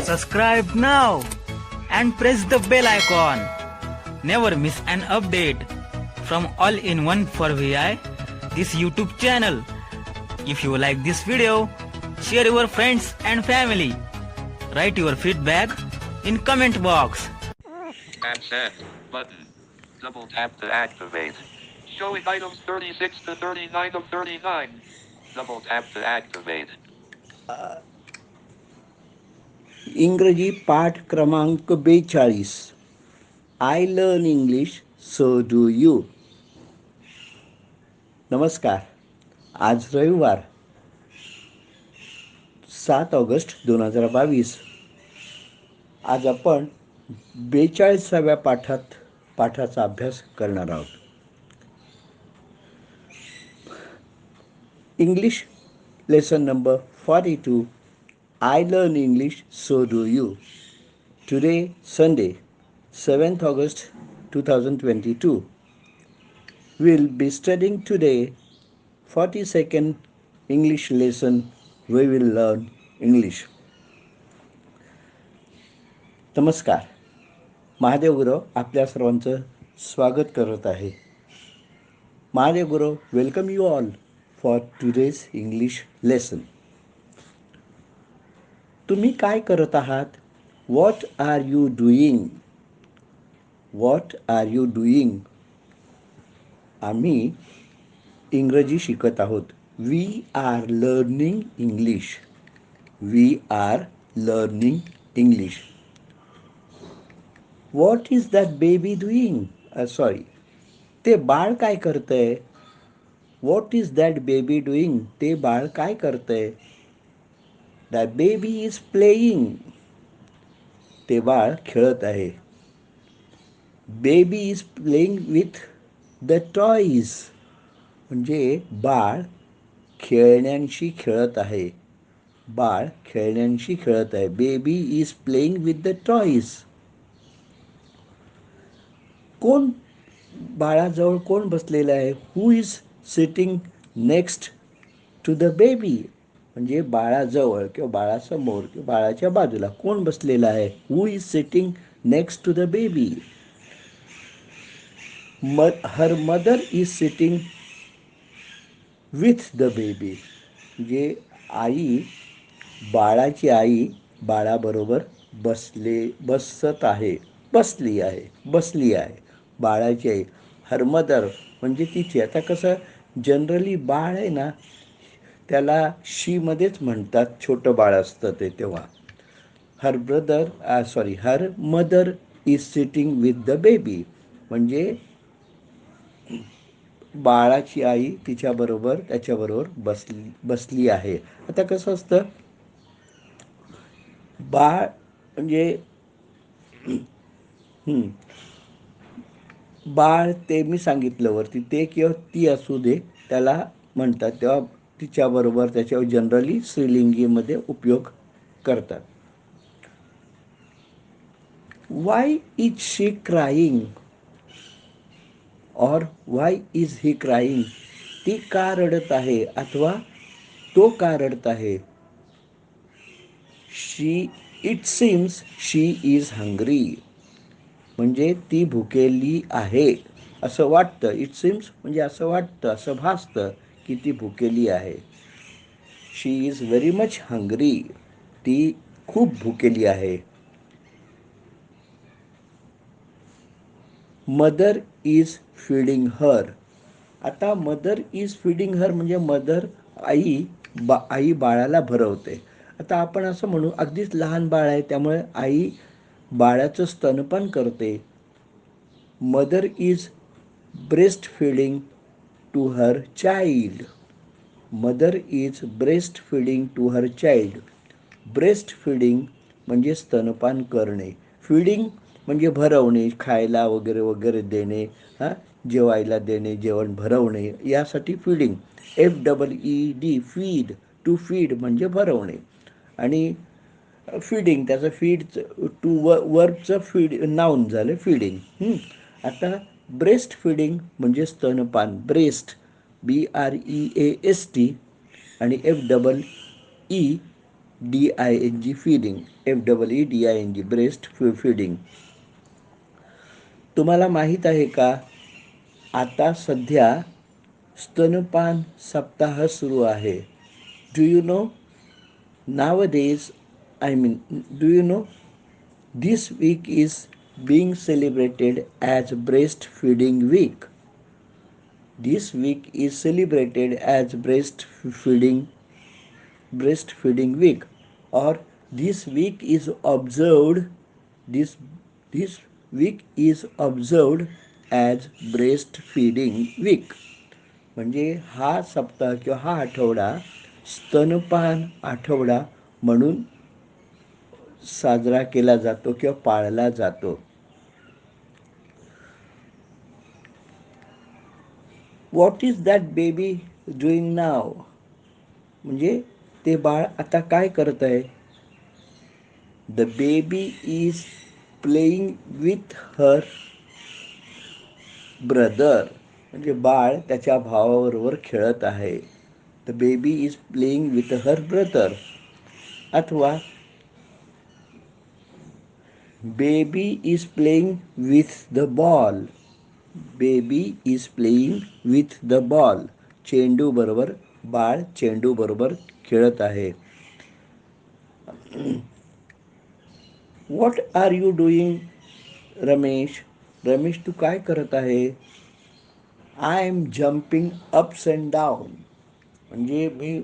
Subscribe now and press the bell icon. Never miss an update from All-in-One for VI, this YouTube channel. If you like this video, share your friends and family. Write your feedback in comment box. And send button. Double tap to activate. Showing items 36 to 39 of 39. Double tap to activate. इंग्रजी पाठ क्रमांक 42. I learn English so do you. नमस्कार. आज रविवार 7 August 2022. आज आपण 42व्या पाठाचा अभ्यास करणार आहोत. English lesson number 42. I learn English, so do you. Today, Sunday, 7th August 2022. We'll be studying today 42nd English lesson. We will learn English. नमस्कार. महादेव गुरु आपल्या सर्वांचं स्वागत करत आहे. Mahadev Guru welcome you all for today's English lesson. तुम्ही काय करत आहात? What are you doing? What are you doing? आम्ही इंग्रजी शिकत आहोत. We are learning English. We are learning English. What is that baby doing? Sorry, ते बाळ काय करतंय? What is that baby doing? ते बाळ काय करतंय? The baby is playing. ते बाळ खेळत आहे. Baby is playing with the toys. म्हणजे बाळ खेळण्यांशी खेळत आहे. बाळ खेळण्यांशी खेळत आहे. Baby is playing with the toys. कोण बाळाजवळ कोण बसलेलं आहे? Who is sitting next to the baby? म्हणजे बाळाजवळ किंवा बाळासमोर किंवा बाळाच्या बाजूला कोण बसलेला आहे? Who is sitting next to the baby? Her mother is sitting with the baby. म्हणजे बाळाची आई बाळाबरोबर बसत आहे. बसली आहे बाळाची आई. हर मदर म्हणजे तिची. आता कसं जनरली बाळ आहे ना, त्याला शी मध्येच म्हणतात. छोटं बाळ असतं ते तेव्हा. हर mother is sitting with the baby म्हणजे बाळाची आई त्याच्याबरोबर बसली आहे. आता कसं असतं, बाळ म्हणजे बाळ ते मी सांगितलं वरती, ते किंवा ती असू दे त्याला म्हणतात. तेव्हा तिच्याबरोबर त्याच्यावर जनरली स्त्रीलिंगीमध्ये उपयोग करतात. वाय इज शी क्राईंग और वाय इज ही क्राईंग? ती का रडत आहे अथवा तो का रडत आहे? It seems she is hungry. म्हणजे ती भुकेली आहे असं वाटतं. इट सीम्स म्हणजे असं वाटतं, असं भासतं की ती भुकेली आहे. शी इज व्हेरी मच हंग्री. ती खूप भुकेली आहे. मदर इज फीडिंग हर. आता मदर इज फीडिंग हर म्हणजे आई बाळाला भरवते. आता आपण असं म्हणू, अगदीच लहान बाळ आहे त्यामुळे आई बाळाचं स्तनपान करते. Mother is breast feeding to her child. Mother is breast feeding to her child. Breast feeding म्हणजे स्तनपान करणे. फीडिंग म्हणजे भरवणे, खायला वगैरे वगैरे देणे, जेवायला देणे, जेवण भरवणे, यासाठी feeding. FEED feed. To feed म्हणजे भरवणे. आणि फीडिंग त्याचं टू वर्बचं फीड नाऊन झालं फीडिंग. आता ब्रेस्ट फीडिंग म्हणजे स्तनपान. ब्रेस्ट BREAST आणि FEED DING feeding, FEEDING, breast feeding. तुम्हाला माहीत आहे का, आता सध्या स्तनपान सप्ताह सुरू आहे. Do you know, nowadays, do you know, this week is being celebrated as breastfeeding week. This week is celebrated as breastfeeding week, or this week is observed this this week is observed as breastfeeding week. म्हणजे हा सप्ताह किंवा हा आठवडा स्तनपान आठवडा म्हणून साजरा केला जातो किंवा पाळला जातो. What is that baby doing now, म्हणजे ते बाळ आता काय करत आहे. The baby is playing with her brother, म्हणजे बाळ त्याच्या भावाबरोबर खेळत आहे. The baby is playing with her brother. अथवा baby is playing with the ball. Baby is playing with the ball. चेंडू बरोबर, बाळ चेंडू बरोबर खेळत आहे. What are you doing Ramesh. Ramesh तू काय करत आहे. I am jumping ups and down, म्हणजे मी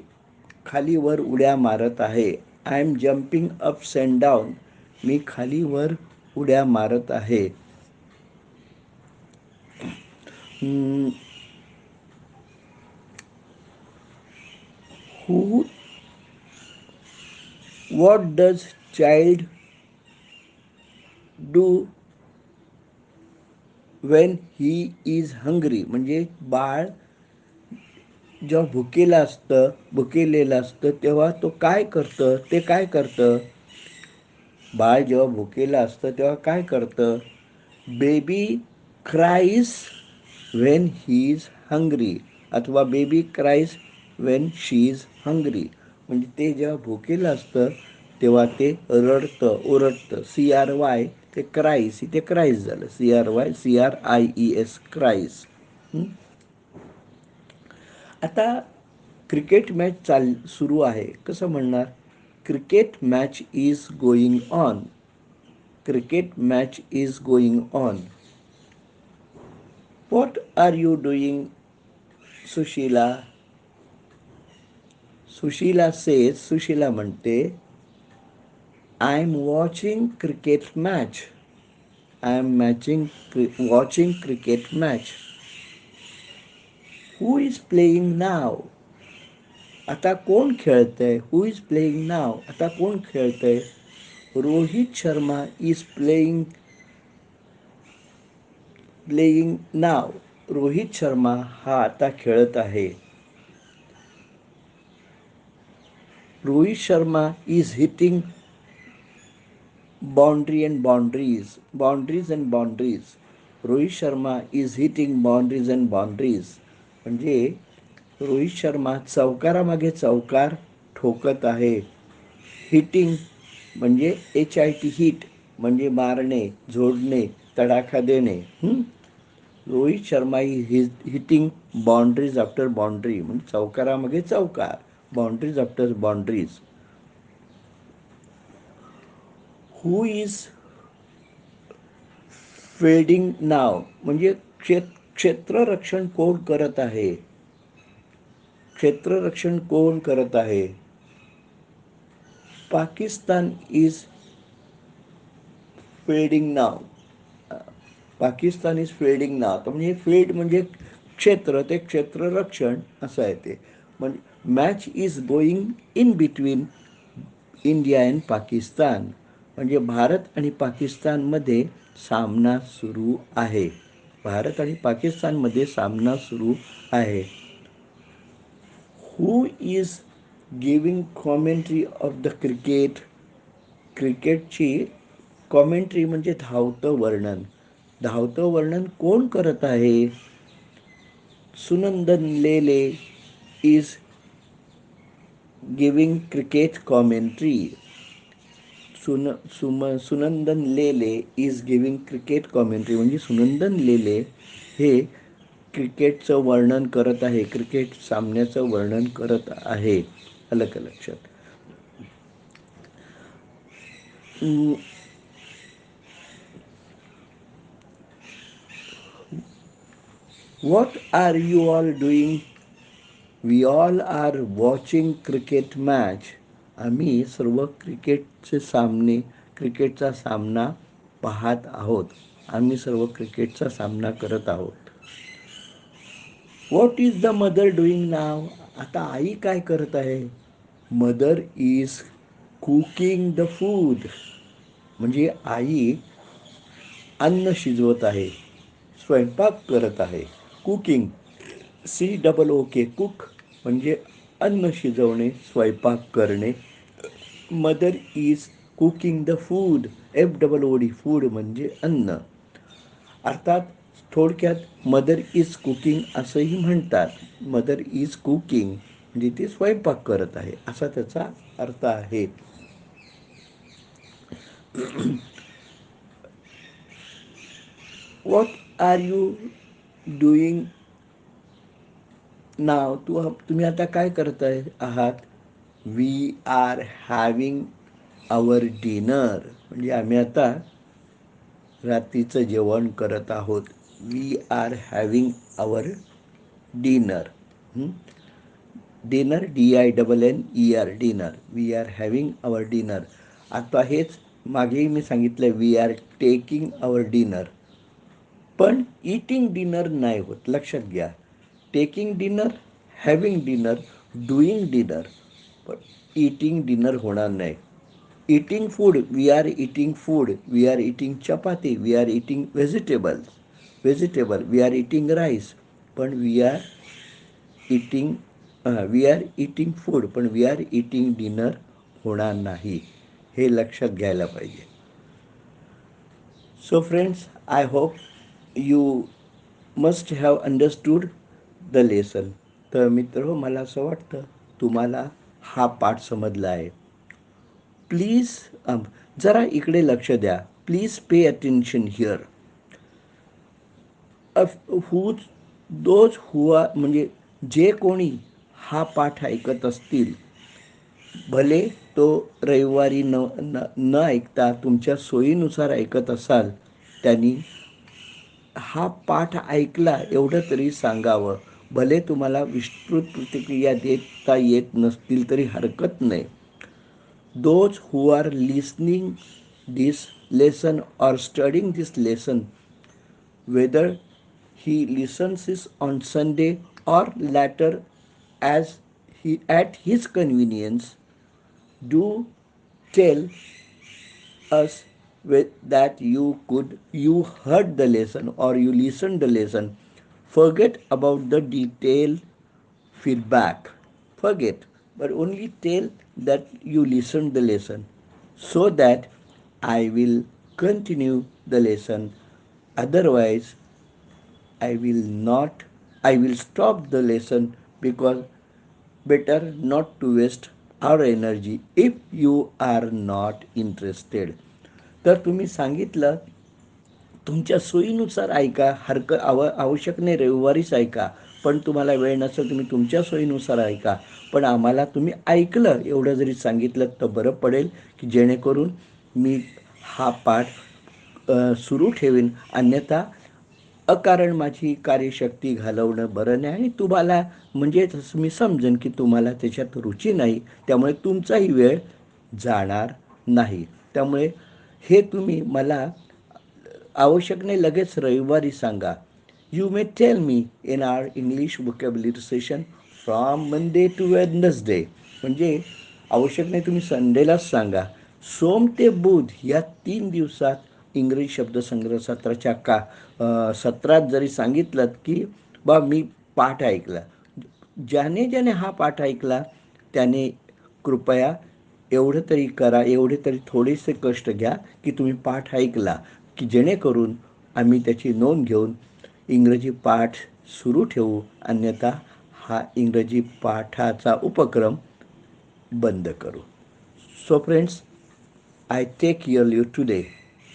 खाली वर उड्या मारत आहे. I am jumping ups and down, मी खाली वर उड्या मारत आहे. Who, what does child do when he is hungry, म्हणजे बाळ जेव्हा भुकेलेलं असतं तेव्हा तो काय करतं, ते काय करतं. बाळ जेव्हा भुकेलं असतं तेव्हा काय करतं. Baby cries when he is hungry, अथवा baby cries when she is hungry, म्हणजे ते जेव्हा भुकेलं असतं तेव्हा ते रडतं, ओरडतं. CRY ते क्राईज, इथे क्राईज झालं. CRIES cries. आता क्रिकेट मॅच सुरू आहे. कसं म्हणणार. Cricket match is going on. Cricket match is going on. What are you doing Sushila. Sushila म्हणते I am watching cricket match. I am watching cricket match. Who is playing now. आता कोण खेळतंय. Who is playing now, आता कोण खेळतंय. Rohit Sharma is playing now. Rohit Sharma हा आता खेळत आहे. Rohit Sharma is hitting boundary and boundaries. Rohit Sharma is hitting boundaries and boundaries, म्हणजे रोहित शर्मा चौकारामागे चौकार ठोकत आहे. हिटिंग म्हणजे HIT हिट, म्हणजे मारणे, झोडणे, तडाखा देणे. Rohit Sharma is hitting boundaries after boundary, म्हणजे चौकारामागे चौकार, boundaries after boundaries. Who is fielding now, म्हणजे क्षेत्ररक्षण कोण करत आहे. क्षेत्ररक्षण कोण करत आहे. Pakistan is fielding now. Pakistan is fielding now, तर म्हणजे फील्ड म्हणजे क्षेत्र, ते क्षेत्ररक्षण असं आहे ते. म्हणजे match is going in between India and Pakistan, म्हणजे भारत आणि पाकिस्तानमध्ये सामना सुरू आहे. भारत आणि पाकिस्तानमध्ये सामना सुरू आहे. Who is giving commentary of the cricket. क्रिकेटची कॉमेंट्री म्हणजे धावतं वर्णन. धावतं वर्णन कोण करत आहे. Sunandan Lele is giving cricket commentary. Sunandan Lele is giving cricket commentary. म्हणजे सुनंदन लेले हे क्रिकेटचं वर्णन करत आहे, क्रिकेट सामन्याचं वर्णन करत आहे. आलं का लक्षात? What are you all doing? We all are watching cricket match. आम्ही सर्व क्रिकेटचा सामना पाहत आहोत. आम्ही सर्व क्रिकेटचा सामना करत आहोत. What is the mother doing now? आता आई काय करत आहे? Mother is cooking the food. म्हणजे आई अन्न शिजवत आहे, स्वयंपाक करत आहे. कुकिंग, COOK, कुक म्हणजे अन्न शिजवणे, स्वयंपाक करणे. Mother is cooking the food. FOOD, food म्हणजे अन्न. अर्थात थोडक्यात मदर इज कुकिंग असंही म्हणतात. मदर इज कुकिंग म्हणजे ती स्वयंपाक करत आहे असा त्याचा अर्थ आहे. What are you doing now? तुम्ही आता काय करत आहात? We are having our dinner. म्हणजे आम्ही आता रात्रीचं जेवण करत आहोत. We are having our dinner. Dinner DINNER, dinner. We are having our dinner. आता हेच मागेही मी सांगितलं, we are taking our dinner. पण इटिंग डिनर नाही होत, लक्षात घ्या. Taking dinner, having dinner, doing dinner, पण इटिंग डिनर होणार नाही. Eating food, we are eating food. We are eating chapati. We are eating vegetable. We are eating rice. पण we are eating food, पण we are eating dinner होणार नाही. हे लक्षात घ्यायला पाहिजे. So friends, I hope you must have understood the lesson. तर मित्र, मला असं वाटतं तुम्हाला हा पाठ समजला आहे. प्लीज जरा इकडे लक्ष द्या. Please pay attention here. म्हणजे जे कोणी हा पाठ ऐकत असतील, भले तो रविवारी न ऐकता तुमच्या सोयीनुसार ऐकत असाल, त्यांनी हा पाठ ऐकला एवढं तरी सांगावं. भले तुम्हाला विस्तृत प्रतिक्रिया देता येत नसतील तरी हरकत नाही. Those who are listening this lesson or studying this lesson, whether he listens this on Sunday or later at his convenience, do tell us that you heard the lesson or you listened the lesson. Forget about the detailed feedback. Forget, but only tell that you listened the lesson, so that I will continue the lesson. Otherwise, I will stop the lesson, because better not to waste our energy if you are not interested. तर तुम्ही सांगितलं तुमच्या सोयीनुसार ऐका, आवश्यक नाही रविवारीच ऐका. पण तुम्हाला वेळ नसेल तुम्ही तुमच्या सोयीनुसार ऐका. पण आम्हाला तुम्ही ऐकलं एवढं जरी सांगितलं तर बरं पडेल, की जेणेकरून मी हा पाठ सुरू ठेवीन. अन्यथा अकारण माझी कार्यशक्ती घालवणं बरं नाही. आणि तुम्हाला म्हणजे तसं मी समजेन की तुम्हाला त्याच्यात रुची नाही, त्यामुळे तुमचाही वेळ जाणार नाही. त्यामुळे हे तुम्ही मला आवश्यक नाही लगेच रविवारी सांगा. You may tell me in our English vocabulary session from Monday to Wednesday. म्हणजे आवश्यक नाही तुम्ही संडेलाच सांगा. सोम ते बुध या 3 दिवसात इंग्रजी शब्दसंग्रह सत्रात जरी सांगितलं की मी पाठ ऐकला, ज्याने हा पाठ ऐकला त्याने कृपया एवढं तरी करा, एवढे तरी थोडेसे कष्ट घ्या की तुम्ही पाठ ऐकला, की जेणेकरून आम्ही त्याची नोंद घेऊन इंग्रजी पाठ सुरू ठेवू. अन्यथा हा इंग्रजी पाठाचा उपक्रम बंद करू. So friends, I take your leave today.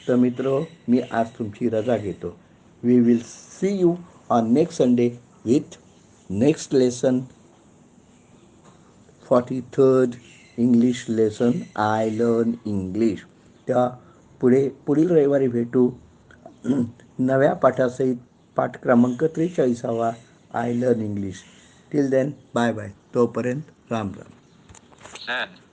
तर मित्र, मी आज तुमची रजा घेतो. We will see you on next Sunday with next lesson 43rd English lesson I learn English. त्या पुढील रविवारी भेटू नव्या पाठासहित. पाठ क्रमांक 43वा I learn English. Till then, bye bye. तोपर्यंत राम राम. Send.